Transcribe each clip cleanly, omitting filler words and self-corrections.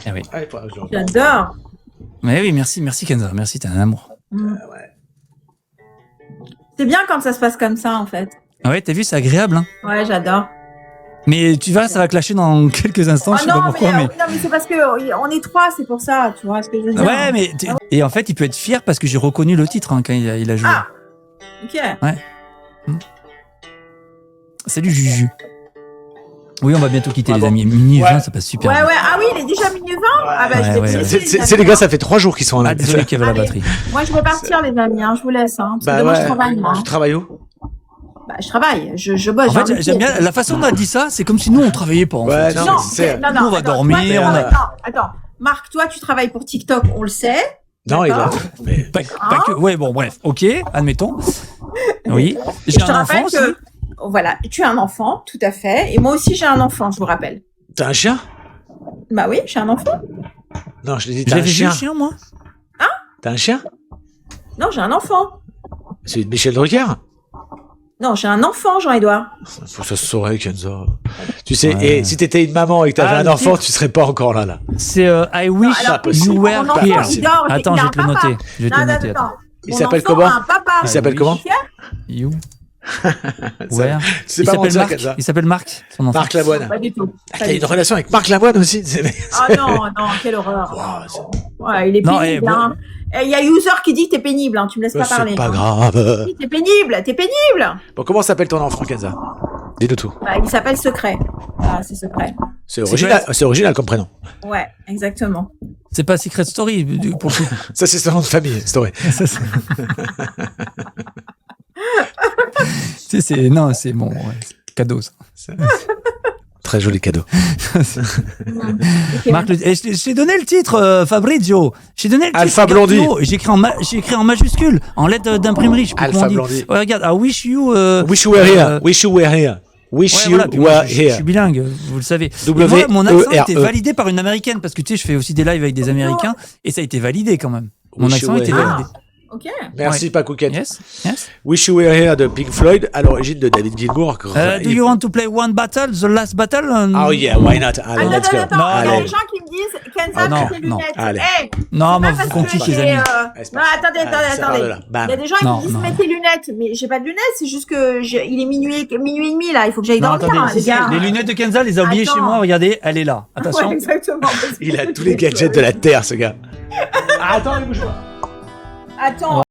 Ah oui. Ah, il faudra que je le regarde. J'adore. Mais oui, merci Kenza, merci, t'es un amour. Ouais. C'est bien quand ça se passe comme ça, en fait. Ah ouais, t'as vu, c'est agréable, hein. Ouais, j'adore. Mais tu vas, ça va clasher dans quelques instants, je sais pas pourquoi, mais... Non, mais c'est parce que on est 3, c'est pour ça, tu vois ce que je veux dire. Ouais, mais... Et en fait, il peut être fier parce que j'ai reconnu le titre hein, quand il a joué. Ah, ok. Salut Juju. Oui, on va bientôt quitter les bon. amis. Minuit 20, Ouais. ça passe super Ouais, bien. ouais, ah oui, il est déjà minuit 20. Ah bah, je Ouais, vais ouais, te laisser, C'est les gars, ça fait 3 jours qu'ils sont là. Ah, désolé qu'il y avait la Allez. batterie. Moi, je vais partir, les amis, hein, je vous laisse. Hein, parce que Bah demain, je ouais. travaille, moi. Tu travailles où? Bah, je travaille, je bosse. En j'ai un fait, métier. j'aime bien la façon dont elle dit ça, c'est comme si nous, on travaillait pas. En Ouais, fait. non, Non, c'est- non, Nous, on va attends, dormir, toi, tu on a- travailles- non, attends. Marc, toi, tu travailles pour TikTok, on le sait. Non, il a. D'accord. Mais... Pas que... Ouais, bon, bref, ok, admettons. Oui. Et J'ai je te un enfant rappelle aussi. que, voilà, tu as un enfant, tout à fait. Et moi aussi, j'ai un enfant, je vous rappelle. T'as un chien? Bah oui, j'ai un enfant. Non, je l'ai dit, t'as J'avais un vu chien. le chien, moi. T'as un chien? Non, j'ai un enfant. C'est Michel Drucker? Non, j'ai un enfant, Jean-Édouard. Faut que ça se saurait, Kenza. Tu sais, Ouais. et si t'étais une maman et que t'avais Ah, un le enfant, titre. tu serais pas encore là. C'est I wish alors, you mon were enfant, here. il dort, Attends, il je a vais te le un papa. noter. Je vais te Non, le non, noter. non. Il Mon s'appelle enfant comment? a un papa. Il s'appelle oui. comment? You Ça- were. Tu sais Il pas s'appelle mentir, Marc. Kenza. Il s'appelle Marc, son enfant. Marc Lavoine. Pas du tout. Ah, t'as une relation avec Marc Lavoine aussi? Ah non, quelle horreur. Wow, c'est- Ouais, il est Non, pénible. bon. Hein. Il y a user qui dit t'es pénible, hein. Tu me laisses pas parler. C'est pas hein. grave. Oui, t'es pénible, t'es pénible. Bon, comment s'appelle ton enfant, Kenza? Dis-nous tout. Bah, il s'appelle Secret. Ah, c'est Secret. C'est original comme prénom. Ouais, exactement. C'est pas Secret Story, pour le coup. Ça, c'est son nom de famille, story. Ça, c'est... Non, c'est bon, ouais, c'est cadeau, ça. Très joli cadeau. Ok. Marc, je t'ai donné le titre, Fabrizio. Je t'ai donné le titre. Alpha regarde Blondie. plus haut. J'ai écrit en majuscule, en lettres d'imprimerie. Je sais plus Alpha comment on dit. Blondie. Ouais, regarde, I wish you... Wish you were here. Wish you were here. Wish Ouais, you voilà, puis moi, were je suis here. bilingue, vous le savez. Et W-E-R-E. moi, mon accent a été validé par une américaine, parce que tu sais, je fais aussi des lives avec des américains, et ça a été validé quand même. Mon Wish accent you a été were here. validé. Ok. Merci, Ouais. Pacouquette. Yes, yes. Wish You Were Here de Pink Floyd, à l'origine de David Gilmour. Do you want to play one battle, the last battle? Oh yeah, why not? Allez, let's go. Attends, il y a Allez. des gens qui me disent Kenza, Ah, non, mets tes non. lunettes. Allez. Hey, Non, c'est mais pas vous parce qu'on que kiffe, les j'ai, amis. Allez, c'est Non, parti. attendez, Allez, ça part de attendez. là. Bam. Il y a des gens Non, qui me disent non. mets tes lunettes, mais j'ai pas de lunettes, c'est juste que il est minuit et demi là, il faut que j'aille Non, dormir, attendez, hein, si, les si, gars. les lunettes de Kenza, les a oubliées Attends. chez moi, regardez, elle est là. Attention. Ouais, exactement. Il a tous les gadgets de la Terre, ce gars. Ah, attends, il bouge pas. Attends.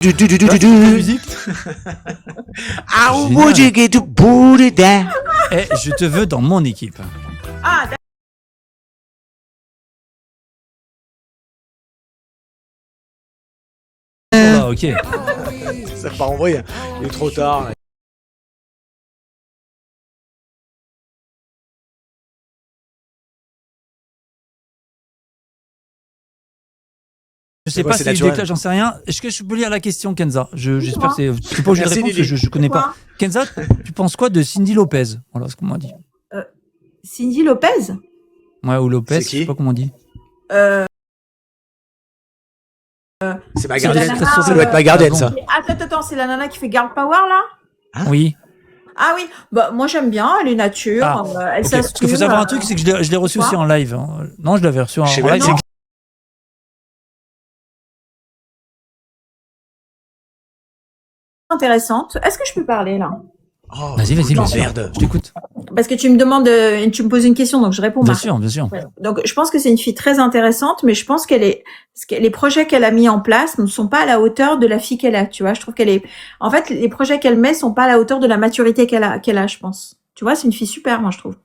Musique. How Génial. would you get to put it down? Eh, je te veux dans mon équipe. Ah, Ah, ok. Ça part en vrille. Il est trop tard. là. Je sais Ouais, pas c'est si il naturel. déclenche, j'en sais rien. Est-ce que je peux lire la question, Kenza? J'espère que c'est. Je suis pas obligé de Merci, répondre parce que Lily. je connais pas. Quoi Kenza, tu penses quoi de Cindy Lopez? Voilà ce qu'on m'a dit. Cindy Lopez. Ouais, ou Lopez, C'est je qui sais pas comment on dit. C'est ma C'est gardienne. la nana, Ça doit être ma gardienne, ça. Attends, c'est la nana qui fait Girl Power là? Oui. Ah oui, bah moi j'aime bien, elle est nature, Ah, elle Ok. s'assume. Parce qu'il faut savoir un truc, c'est que je l'ai reçu Quoi aussi en live. hein. Non, je l'avais reçu en Je sais live. même c'est pas. intéressante. Est-ce que je peux parler là? Oh, Vas-y, non, bien sûr. merde. Je t'écoute. parce que tu me poses une question, donc je réponds. Bien Marc. sûr, bien sûr. Ouais. Donc, je pense que c'est une fille très intéressante, mais je pense les projets qu'elle a mis en place ne sont pas à la hauteur de la fille qu'elle a, tu vois. Je trouve en fait, les projets qu'elle met sont pas à la hauteur de la maturité qu'elle a, je pense. Tu vois, c'est une fille super, moi, je trouve.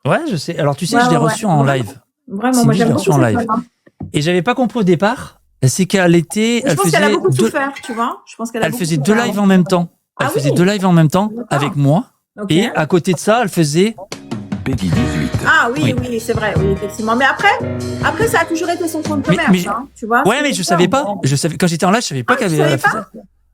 Ouais, je sais. Alors, tu sais, Ouais, je l'ai ouais, reçue en live. Vraiment, moi, j'aime beaucoup en cette live. femme. Et j'avais pas compris au départ, c'est qu'elle était. Je pense qu'elle a beaucoup souffert, tu vois. Je pense qu'elle a Elle beaucoup faisait souffert. 2 lives en même temps. Elle faisait 2 lives en même temps D'accord. avec moi. Ok. Et à côté de ça, elle faisait. Peggy 18. Ah oui, c'est vrai, oui, effectivement. Mais après, ça a toujours été son compte de commerce, mais- hein, tu vois. Ouais, c'est mais je ça. savais pas. Quand j'étais en live, je savais pas Ah, qu'elle tu savais avait fait pas ça.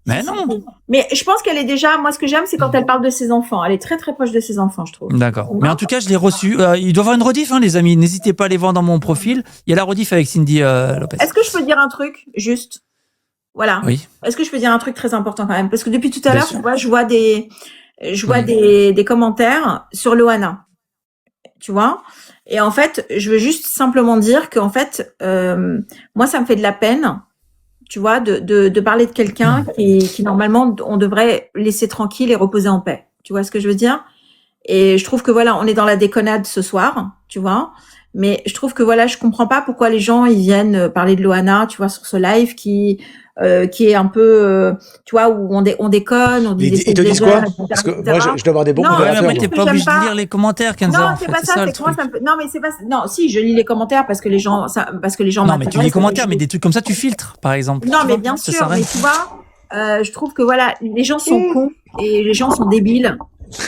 Mais non. Mais je pense qu'elle est déjà, moi, ce que j'aime, c'est quand elle parle de ses enfants. Elle est très, très proche de ses enfants, je trouve. D'accord. Mais en tout cas, je l'ai reçu. Il doit y avoir une rediff, les amis. N'hésitez pas à aller voir dans mon profil. Il y a la rediff avec Cindy Lopez. Est-ce que je peux dire un truc, juste? Voilà. Oui. Est-ce que je peux dire un truc très important quand même? Parce que depuis tout à Bien l'heure, sûr. tu vois, je vois des commentaires sur Loana. Tu vois? Et en fait, je veux juste simplement dire qu'en fait, moi, ça me fait de la peine, tu vois, de parler de quelqu'un qui normalement, on devrait laisser tranquille et reposer en paix. Tu vois ce que je veux dire? Et je trouve que voilà, on est dans la déconnade ce soir, tu vois. Mais je trouve que voilà, je comprends pas pourquoi les gens ils viennent parler de Loana, tu vois, sur ce live qui est un peu, tu vois, où on déconne, on dit Ils des te disent choses quoi? etc., Parce que etc. moi, je dois avoir des bons Non, Ouais, mais modérateurs. après, mais t'es ce pas que obligé j'aime de pas- lire les commentaires, Kenza. Non, en c'est fait, pas c'est ça, ça le c'est que moi, truc. ça me fait... Non, mais c'est pas... Non, si, je lis les commentaires parce que les gens... Non, mais tu lis les commentaires, mais des trucs comme ça, tu filtres, par exemple. Non, Tu mais vois, bien ça sûr, sert à mais rien. tu vois, je trouve que voilà, les gens sont cons et les gens sont débiles.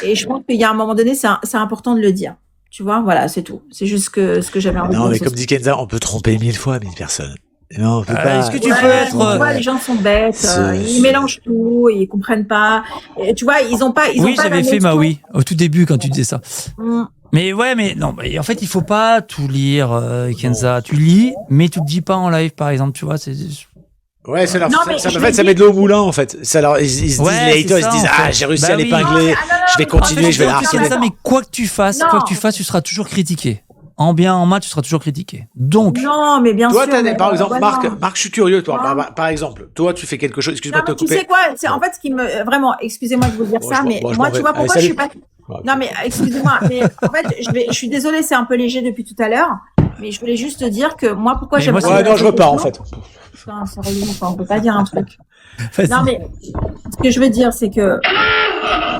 Et je pense qu'il y a un moment donné, c'est important de le dire. Tu vois, voilà, c'est tout. C'est juste ce que j'avais envie de Non, dire. mais ce comme dit Kenza, on peut tromper 1000 fois 1000 personnes. Non, on peut pas. Est-ce que tu Ouais, peux être, tu vois, les gens sont bêtes, ils mélangent tout, ils comprennent pas. Et tu vois, ils ont pas Oui, la j'avais fait notion. oui, au tout début quand tu disais ça. Mm. Mais ouais, mais non, mais en fait, il faut pas tout lire, Kenza. Tu lis, mais tu te dis pas en live, par exemple, tu vois. Ouais, ça, Non, mais ça, je en me fait, ça dis- met de l'eau au moulin, en fait. Ça, alors, ils se Ouais, disent, les haters, c'est ils se ça, disent, en fait. ah, j'ai réussi Bah à oui. l'épingler, je vais continuer, je vais la En fait, harceler. Kenza, mais quoi que tu fasses, tu seras toujours critiqué. En bien, en mal, tu seras toujours critiqué. Donc, Non, mais bien Toi, sûr. mais par exemple, ouais, Marc, non. je suis curieux, toi, Non. par exemple, toi, tu fais quelque chose, excuse-moi Non, de mais te tu couper. sais quoi, c'est en fait ce qui me vraiment, excusez-moi de vous dire Bon, ça, mais je moi, m'en tu vais. vois Allez, pourquoi je suis salut. pas. Non, mais excusez-moi, mais en fait, je suis désolée, c'est un peu léger depuis tout à l'heure, mais je voulais juste te dire que moi, pourquoi Mais j'aime moi, pas. Ouais, non, je repars, en fait. Putain, c'est relou, quoi, on peut pas dire un truc. vas-y. Non, mais ce que je veux dire, c'est que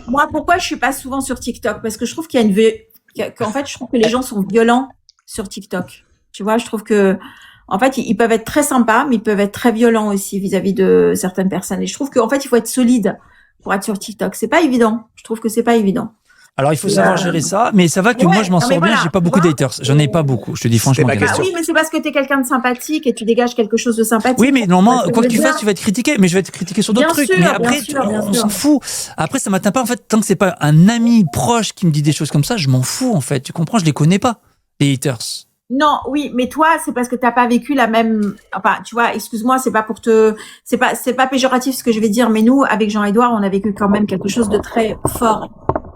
moi, pourquoi je suis pas souvent sur TikTok? Parce que je trouve qu'il y a qu'en fait, je trouve que les gens sont violents sur TikTok. Tu vois, je trouve que, en fait, ils peuvent être très sympas, mais ils peuvent être très violents aussi vis-à-vis de certaines personnes. Et je trouve qu'en fait, il faut être solide pour être sur TikTok. C'est pas évident. Je trouve que c'est pas évident. alors il faut savoir gérer ça, mais ça va que Ouais, moi je m'en non, mais sors bien, voilà, j'ai pas tu beaucoup vois. d'haters. J'en ai pas beaucoup, je te dis franchement. ma Kenza. Bah question. oui, mais c'est parce que t'es quelqu'un de sympathique et tu dégages quelque chose de sympathique. Oui, mais normalement, Parce quoi que je tu veux fasses, dire- tu vas être critiqué. Mais je vais être critiqué sur d'autres Bien trucs. sûr, Mais bien après, sûr, bien on sûr. s'en fout. Après, ça m'atteint pas. En fait, tant que c'est pas un ami proche qui me dit des choses comme ça, je m'en fous. En fait, tu comprends? Je les connais pas, les haters. Non, oui, mais toi, c'est parce que t'as pas vécu la même. Enfin, tu vois, excuse-moi, c'est pas pour te. C'est pas péjoratif ce que je vais dire, mais nous, avec Jean-Édouard, on a vécu quand même quelque chose de très fort.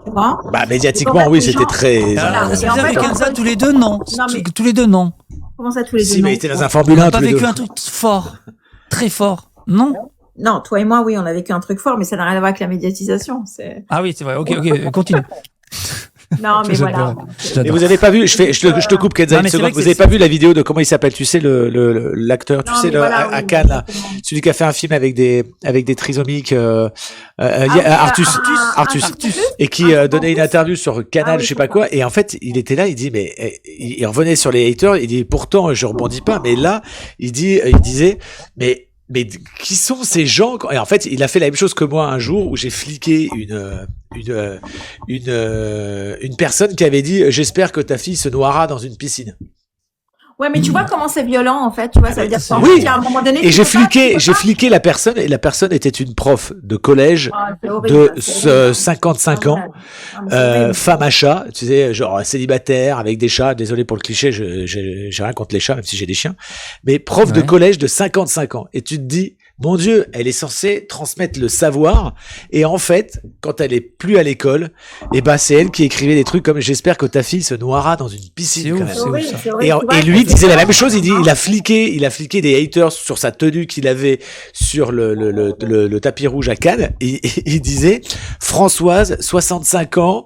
Tu vois? Bah, médiatiquement, En fait, oui, les c'était gens- très. Voilà. Alors, Et c'est en bien fait, avec en Kenza, fait- tous les deux, non. Non, mais- Tous les deux, non. Comment ça, tous les deux? Si, non mais il était dans un Formule On 1, n'a pas tous les vécu deux. un truc fort, très fort, non? Non, toi et moi, oui, on a vécu un truc fort, mais ça n'a rien à voir avec la médiatisation. C'est. Ah oui, c'est vrai. Ok, continue. Non, mais J'adore. voilà. Et J'adore. vous avez pas vu, je te coupe, Kenza, Non, une mais c'est seconde. vrai que Vous c'est- avez pas vu la vidéo de comment il s'appelle, tu sais, l'acteur, tu Non, sais, mais voilà, à oui, Cannes, là. exactement. Celui qui a fait un film avec des trisomiques, oui, Artus, Artus. et qui Artus. donnait une interview sur Canal, Ah oui, je sais pas c'est quoi, et en fait, il était là, il dit, mais il revenait sur les haters, il dit, pourtant, je rebondis pas, mais là, il disait, mais qui sont ces gens? Et en fait, il a fait la même chose que moi un jour où j'ai fliqué une personne qui avait dit, j'espère que ta fille se noiera dans une piscine. Ouais, mais tu vois comment c'est violent, en fait. Tu vois, ça veut dire qu'en Oui. fait, il y a un moment donné. Et tu j'ai peux pas- tu peux pas- fliqué la personne, et la personne était une prof de collège Ah, c'est horrible, de c'est horrible. 55 ans, Ah, mais c'est horrible. femme à chat, tu sais, genre célibataire avec des chats. Désolé pour le cliché, j'ai rien contre les chats, même si j'ai des chiens. Mais prof de Ouais. collège de 55 ans. Et tu te dis, mon Dieu, elle est censée transmettre le savoir. Et en fait, quand elle est plus à l'école, et ben c'est elle qui écrivait des trucs comme j'espère que ta fille se noiera dans une piscine. C'est quand ouf, même. c'est ouf, Oui, ça. c'est vrai, Et, tu vois, et lui c'est- disait la même chose. Il a fliqué des haters sur sa tenue qu'il avait sur le tapis rouge à Cannes. Et il disait Françoise, 65 ans,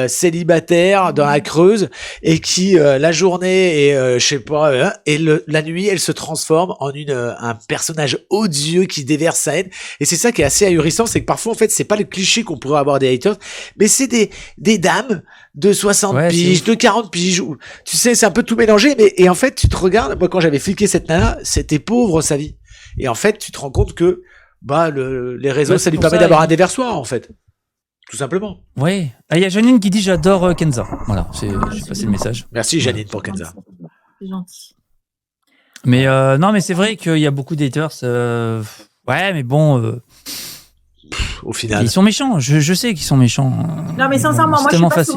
célibataire dans la Creuse, et qui la journée et je sais pas, et la nuit elle se transforme en un personnage odieux qui déverse sa haine. Et c'est ça qui est assez ahurissant, c'est que parfois en fait c'est pas le cliché qu'on pourrait avoir des haters, mais c'est des dames de 60 Ouais, c'est piges, ouf. de 40 piges, où, tu sais, c'est un peu tout mélangé, et en fait, tu te regardes, moi, quand j'avais fliqué cette nana, c'était pauvre, sa vie. Et en fait, tu te rends compte que, les réseaux, Ouais, ça c'est lui pour permet ça, d'avoir un déversoir, en fait. Tout simplement. Oui. Ah, il y a Janine qui dit j'adore Kenza. Voilà, j'ai passé le message. Merci, Janine, pour Kenza. C'est gentil. Mais non, mais c'est vrai qu'il y a beaucoup d'haters. Ouais, mais bon, Au final. ils sont méchants. Je sais qu'ils sont méchants. Non, mais sincèrement, c'est moi, tellement facile.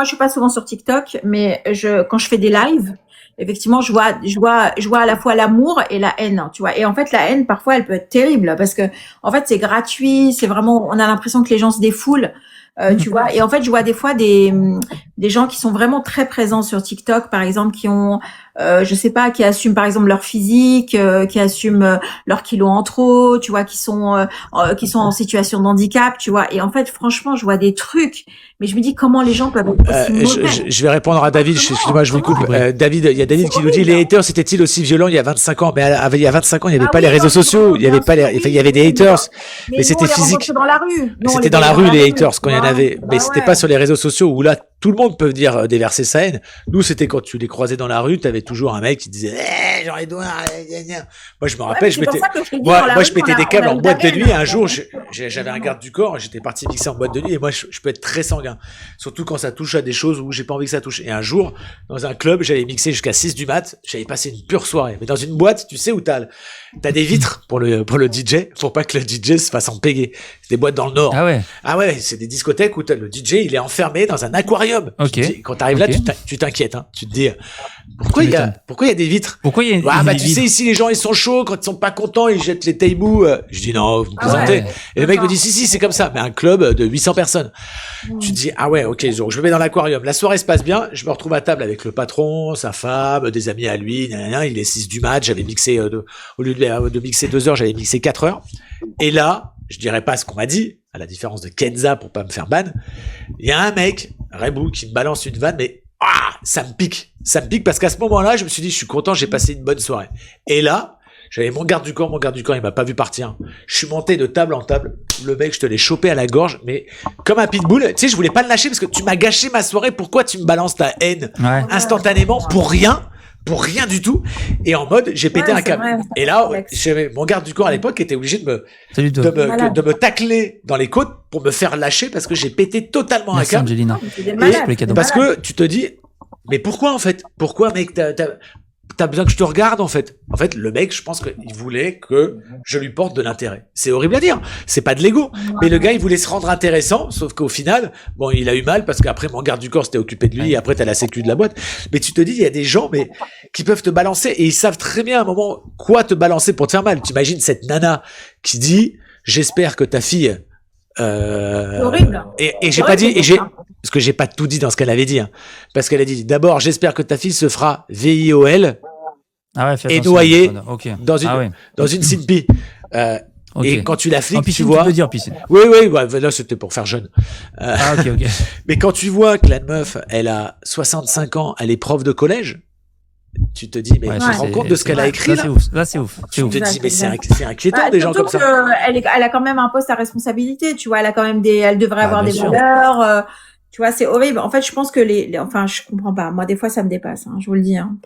je suis pas souvent sur TikTok, mais quand je fais des lives, effectivement, je vois à la fois l'amour et la haine, hein, tu vois. Et en fait, la haine, parfois, elle peut être terrible parce que, en fait, c'est gratuit, c'est vraiment, on a l'impression que les gens se défoulent, tu vois. Et en fait, je vois des fois des gens qui sont vraiment très présents sur TikTok, par exemple, qui ont, je sais pas, qui assument par exemple leur physique, qui assument leurs kilos en trop, tu vois, qui sont en situation de handicap, tu vois. Et en fait, franchement, je vois des trucs, mais je me dis comment les gens peuvent être aussi mauvais. Je vais répondre à David, excuse-moi, je vous coupe. David, il y a David qui nous dit, les haters, c'était-il aussi violent il y a 25 ans? Mais il y a 25 ans, il n'y avait pas les réseaux sociaux, il y avait pas il y avait des haters, mais c'était physique. Dans la rue. C'était dans la rue, les haters, quand il y en avait. Mais c'était pas sur les réseaux sociaux où là, tout le monde peut dire déverser sa haine. Nous, c'était quand tu les croisais dans la rue, t'avais toujours un mec qui disait, Jean-Edouard, moi, je me rappelle, je mettais des câbles en boîte de nuit. Un jour, j'avais un garde du corps, j'étais parti mixer en boîte de nuit, et moi, je peux être très sanguin. Surtout quand ça touche à des choses où j'ai pas envie que ça touche. Et un jour, dans un club, j'avais mixé jusqu'à 6 du mat, j'avais passé une pure soirée. Mais dans une boîte, tu sais où t'as des vitres pour le DJ, pour pas que le DJ se fasse empéguer. C'est des boîtes dans le Nord. Ah ouais. Ah ouais, c'est des discothèques où le DJ, il est enfermé dans un aquarium. Ok. Quand t'arrives là, tu t'inquiètes, hein. Tu te dis, pourquoi il y a des vitres? Pourquoi il y a Ah, bah, des tu sais, ici, les gens, ils sont chauds, quand ils sont pas contents, ils jettent les taïbous. Je dis, non, vous me plaisantez. ouais. Et le mec me dit, si, c'est comme ça. Mais un club de 800 personnes. Tu te dis, ah ouais, ok, donc je me mets dans l'aquarium. La soirée se passe bien. Je me retrouve à table avec le patron, sa femme, des amis à lui. Il est 6 du mat. J'avais mixé, au lieu de mixer 2 heures, j'avais mixé 4 heures. Et là, je dirais pas ce qu'on m'a dit, à la différence de Kenza pour pas me faire ban. Il y a un mec, Rebou, qui me balance une vanne, mais ça me pique. Ça me pique parce qu'à ce moment-là, je me suis dit, je suis content, j'ai passé une bonne soirée. Et là, j'avais mon garde du corps, il m'a pas vu partir. Je suis monté de table en table. Le mec, je te l'ai chopé à la gorge, mais comme un pitbull. Tu sais, je voulais pas le lâcher parce que tu m'as gâché ma soirée. Pourquoi tu me balances ta haine instantanément pour rien? Pour rien du tout. Et en mode, j'ai pété un câble. Vrai. Et là, j'avais mon garde du corps à l'époque qui était obligé de me tacler dans les côtes pour me faire lâcher parce que j'ai pété totalement Merci un câble. Angelina. Parce que tu te dis, mais pourquoi en fait? Pourquoi, mec, t'as besoin que je te regarde en fait? En fait, le mec, je pense qu'il voulait que je lui porte de l'intérêt. C'est horrible à dire. C'est pas de l'ego. Mais le gars, il voulait se rendre intéressant, sauf qu'au final, bon, il a eu mal parce qu'après, mon garde du corps s'était occupé de lui et après, t'as la sécu de la boîte. Mais tu te dis, il y a des gens, mais, qui peuvent te balancer et ils savent très bien à un moment quoi te balancer pour te faire mal. T'imagines cette nana qui dit, j'espère que ta fille, c'est horrible. Et j'ai pas dit, parce que j'ai pas tout dit dans ce qu'elle avait dit, hein. Parce qu'elle a dit, d'abord, j'espère que ta fille se fera VIOL et noyée dans une Simpi. Et quand tu la fliques, tu vois. Tu peux dire piscine. Oui, là, c'était pour faire jeune. Ok. Mais quand tu vois que la meuf, elle a 65 ans, elle est prof de collège, tu te dis, mais tu te rends compte de ce qu'elle a écrit, là? Là, c'est ouf. Tu te dis, mais c'est inquiétant, des gens comme ça. Elle a quand même un poste à responsabilité, tu vois, elle a quand même elle devrait avoir des valeurs, tu vois, c'est horrible. En fait, je pense que enfin, je comprends pas. Moi, des fois, ça me dépasse, hein, je vous le dis, hein.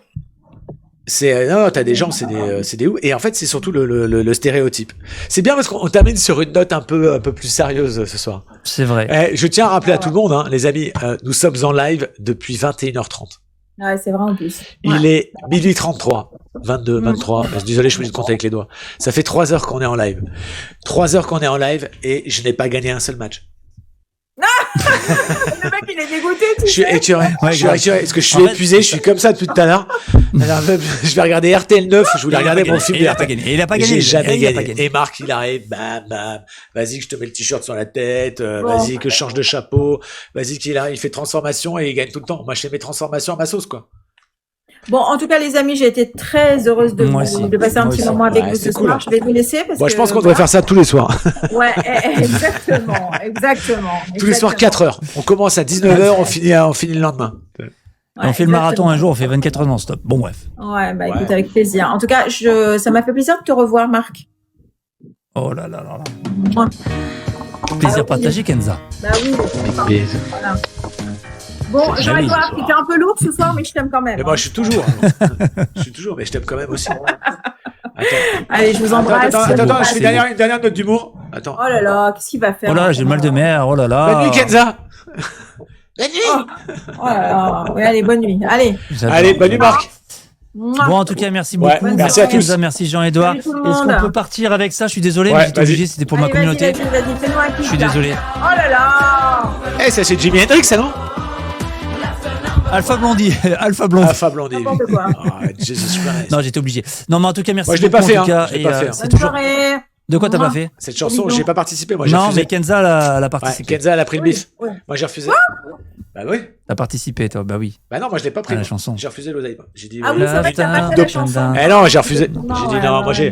Non, t'as des gens, c'est des ouf. Et en fait, c'est surtout le stéréotype. C'est bien parce qu'on termine sur une note un peu plus sérieuse ce soir. C'est vrai. Je tiens à rappeler à tout le monde, hein, les amis, nous sommes en live depuis 21h30. Ouais, c'est vrai en plus. Il est 12h33, 22, 23. Désolé, je suis obligé de compter avec les doigts. Ça fait 3 heures qu'on est en live. 3 heures qu'on est en live et je n'ai pas gagné un seul match. Le mec, il est dégoûté, Je suis écœuré. Ouais, je suis grave. écœuré. Parce que je suis En fait- épuisé. Je suis comme ça depuis tout à l'heure. Alors, je vais regarder RTL 9. Je voulais regarder mon film Il de a pas RTL. gagné. Il a pas Et gagné. j'ai jamais Il a pas gagné. Et Marc, il arrive, bam, bam. Vas-y, que je te mets le t-shirt sur la tête. Bon. Vas-y, que je change de chapeau. Vas-y, qu'il arrive, il fait transformation et il gagne tout le temps. Moi, je fais mes transformations à ma sauce, quoi. Bon, en tout cas, les amis, j'ai été très heureuse de, Moi aussi. de passer un Moi petit aussi. moment avec Ouais, vous c'est ce cool. soir. Je vais vous laisser parce Moi, que je pense qu'on devrait faire ça tous les soirs. Ouais, exactement, exactement. Tous les soirs, 4 heures. On commence à 19h, on finit le lendemain. On fait le marathon un jour, on fait 24 heures non-stop. Bon, bref. Ouais, bah écoute, Ouais. avec plaisir. En tout cas, ça m'a fait plaisir de te revoir, Marc. Oh là là là là. Moi. Plaisir Ah oui. partagé, Kenza. Bah oui. Voilà. Bon, C'est Jean-Edouard, tu étais un peu lourd ce soir, mais je t'aime quand même. Mais moi, je suis toujours. Je suis toujours, mais je t'aime quand même aussi. Attends. Allez, je vous embrasse. Attends, je C'est fais bon. une dernière note d'humour. Attends. Oh là là, qu'est-ce qu'il va faire Oh là là, j'ai le mal de mer. Oh là là. Bonne nuit, Kenza. Oh là là. Oui, allez, bonne nuit. Allez. J'adore. Allez, bonne nuit, Marc. Mouah. Bon, en tout cas, merci Ouais, beaucoup. merci à tous. Kenza, merci Jean-Edouard. Salut tout le Est-ce qu'on monde. peut partir avec ça? Je suis désolé, Ouais, mais j'étais vas-y. obligé, c'était pour ma Allez, communauté. Vas-y, fais-nous un kiff, Je suis là. désolé. Oh là là. Eh, ça, c'est Jimi Hendrix, ça, non? Alpha Blondie. Alpha Blondie. Alpha Blondie. N'importe quoi. Ah, Jesus Christ. Non, j'étais obligé. Non, mais en tout cas, merci Moi, je l'ai beaucoup, pas fait, en tout hein. cas. Je l'ai Et, pas fait, hein. c'est Bonne toujours. soirée. De quoi t'as pas Mouah. fait? Cette chanson, j'ai pas participé. Moi, j'ai Non, refusé. mais Kenza, elle a Ouais, participé. Kenza, elle a pris le bif. Ouais. Moi, j'ai refusé. Bah oui. T'as participé, toi. Bah oui. Bah non, moi, je l'ai pas pris. À la moi. chanson. J'ai refusé l'oseille. J'ai dit. Ah oui, ouais. c'est vrai que t'as pas fait Dope. la chanson. Eh non, j'ai refusé. Non, J'ai dit ouais, non, ouais, moi, j'ai.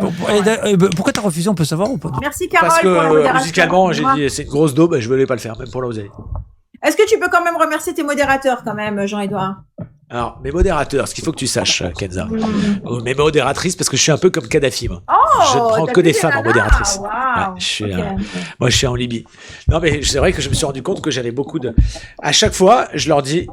Pourquoi t'as refusé? On peut savoir ou pas? Merci Carole Parce pour la que modération. musicalement, j'ai dit c'est une grosse daube, je voulais pas le faire, même pour l'oseille. Est-ce que tu peux quand même remercier tes modérateurs quand même, Jean-Edouard? Alors, mes modérateurs, ce qu'il faut que tu saches, Kenza, Mmh. ou mes modératrices, parce que je suis un peu comme Kadhafi, moi. Oh, Je ne prends t'as que des fait femmes en nanas. modératrice. Waouh. Ouais, je suis, Ok. Moi, je suis en Libye. Non, mais c'est vrai que je me suis rendu compte que j'avais beaucoup de. À chaque fois, je leur dis,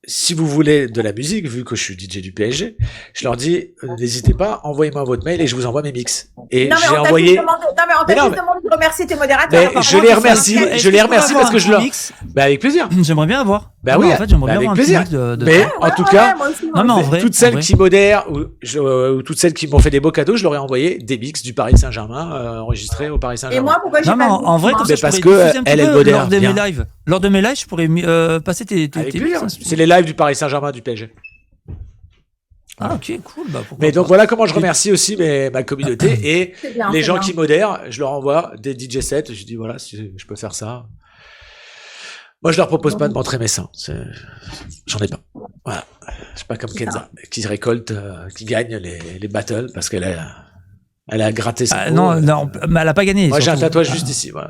si vous voulez de la musique, vu que je suis DJ du PSG, je leur dis, n'hésitez pas, envoyez-moi votre mail et je vous envoie mes mix. Et Non, mais j'ai on t'a envoyé. juste demandé- non, mais on Mais t'a non, juste demandé de remercier tes modérateurs. Mais Par je contre, les c'est remercie, ça. je les remercie parce que je leur. Mix Bah, avec plaisir. J'aimerais bien avoir. Bah Non, oui, en fait, j'aimerais bah, bien avec avoir un plaisir. petit mix de. Mais en tout cas, moi aussi, Non, mais en vrai. toutes celles en vrai. qui modèrent ou toutes celles qui m'ont fait des beaux cadeaux, je leur ai envoyé des mix du Paris Saint-Germain enregistrés au Paris Et Saint-Germain. moi, pourquoi j'ai Non, mais pas en vrai, comme ça, Mais je parce pourrais que diffuser un petit elle peu modère lors de mes bien. lives. Lors de mes lives, je pourrais passer tes Avec tes plaisir. mix, hein. C'est les lives du Paris Saint-Germain du PSG. Ah, ok, cool. Bah, pourquoi Mais donc pas. voilà comment je remercie aussi ma communauté et C'est bien, les c'est gens bien. qui modèrent. Je leur envoie des DJ sets. Je dis voilà, si je peux faire ça. Moi, je leur propose pas de montrer mes seins. J'en ai pas. Voilà. Je suis pas comme Kenza qui récolte, qui gagne les battles parce elle a gratté son Ah, pot. non, non, mais elle a pas gagné. Moi, j'ai un surtout. tatouage juste ici. Voilà.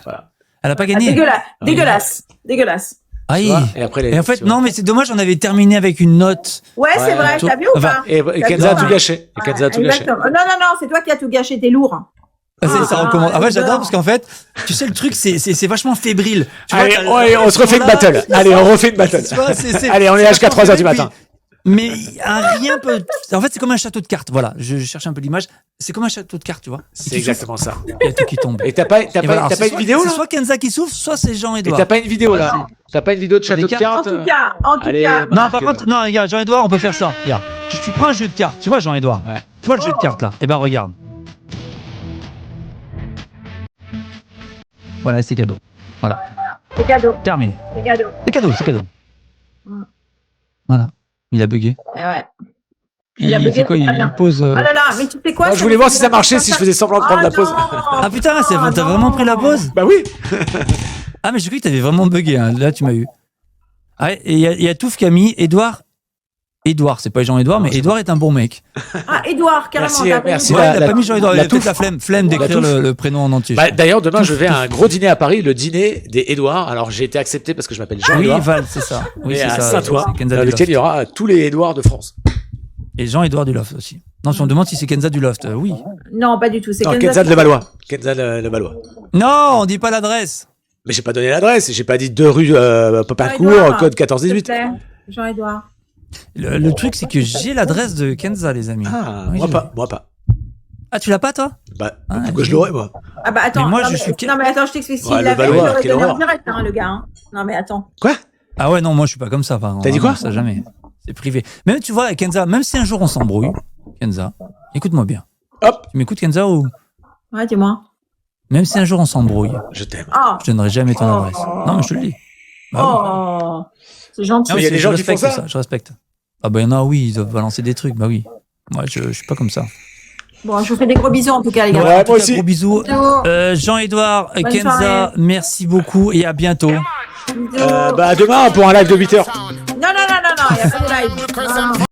Voilà. Elle a pas Ah, gagné. dégueulasse, dégueulasse, dégueulasse. Ah, Tu oui. vois et après, Et en fait, non, mais c'est dommage, on avait terminé avec une note. Ouais, c'est Ouais, vrai, toi- t'as vu ou enfin, pas? Et Kenza a tout gâché. Et Kenza a tout gâché. Exactement. Non, c'est toi qui as tout gâché, t'es lourd. Ça recommence. Ah ouais, j'adore j'adore. parce qu'en fait, tu sais, le truc, c'est vachement fébrile. Tu vois, Allez, t'as- ouais, on se refait une battle. Allez, on refait une battle. Tu vois, Allez, on est là jusqu'à 3 heures du matin. Mais rien peut. En fait, c'est comme un château de cartes. Voilà, je cherche un peu l'image. C'est comme un château de cartes, tu vois. C'est exactement ça. Il y a tout qui tombe. Et t'as pas Et voilà, alors, une c'est vidéo c'est là? soit Kenza qui souffle, soit c'est Et Jean-Edouard. t'as pas une vidéo là? T'as pas une vidéo de château de Des cartes cartes? En tout Allez, cas. Non, par contre, non, regarde, Jean-Edouard, on peut faire ça. Regarde, tu prends un jeu de cartes. Tu vois, Jean-Edouard. Ouais. Tu vois le jeu de cartes là. Eh ben, regarde. Voilà, c'est cadeau. Voilà, C'est cadeau, terminé. c'est cadeau. C'est cadeau, c'est cadeau. Mm. Voilà. Il a bugué. Et ouais. Il, Il a bugué, fait quoi? très Il bien. pose. Oh là là, mais tu sais quoi? Non, je voulais voir si ça marchait, si je faisais semblant de prendre la pause. Ah putain, t'as vraiment pris la pause? Bah oui. Ah, mais j'ai cru que t'avais vraiment bugué. Hein. Là, tu m'as eu. Ah, et il y a Touf qui a mis Edouard. Edouard, c'est pas Jean-Edouard, mais Edouard est un bon mec. Ah, Édouard, carrément. Merci, t'as pas merci. mis- Ouais, la- il a la- pas mis Jean-Edouard. Il la a peut-être Touffe. la flemme d'écrire La Touffe. le prénom en entier. Bah, d'ailleurs, demain, je vais à un gros dîner à Paris, le dîner des Édouards. Alors, j'ai été accepté parce que je m'appelle oui, Jean-Édouard. Val, c'est ça. Oui, Et c'est à ça. Saint-Ouen, C'est Kenza dans du lequel il y Loft. aura tous les Édouards de France. Et Jean-Edouard du Loft aussi. Non, si on demande si c'est Kenza du Loft, oui. Non, pas du tout. C'est Non, Kenza Kenza de Levallois. Kenza de Levallois. Non, on dit pas l'adresse. Mais j'ai pas donné l'adresse, j'ai pas dit 2 rue Popincourt, Jean-Édouard. code S'il te 14-18. plaît, Jean-Edouard. Le truc, c'est que j'ai l'adresse de Kenza, les amis. Ah, Oui, moi je- pas, moi pas. Ah, tu l'as pas, toi? Bah, Ah, pourquoi je l'aurais, moi? Ah bah attends, Mais moi, non, je suis- non mais attends, je t'explique. S'il Ouais, le l'avait, Valois, il aurait quelle donné en horreur. direct, hein, le gars. Hein. Non mais attends. Quoi? Ah ouais, non, moi, je suis pas comme ça. Enfin, T'as dit quoi? Ça, jamais. C'est privé. Même, tu vois, Kenza, même si un jour on s'embrouille, Kenza, écoute-moi bien. Hop. Tu m'écoutes, Kenza, ou? Ouais, dis-moi. Même si un jour on s'embrouille, Je t'aime. Ah, je donnerai jamais ton Oh. adresse. Non, mais je te le dis. Bah oui. oh, c'est gentil. Non, mais il y a des je gens qui font respecte ça. Je respecte. Ah bah il y en a, oui, ils doivent balancer des trucs. Bah oui. Moi, je suis pas comme ça. Bon, je vous fais des gros bisous en tout cas, les gars. Ouais, En tout moi cas, aussi. Gros bisous. Bisous. Jean-Edouard, Bonne Kenza, soirée. merci beaucoup et à bientôt. Bisous. Bah, demain pour un live de 8h. Non, il n'y a pas de live. Non.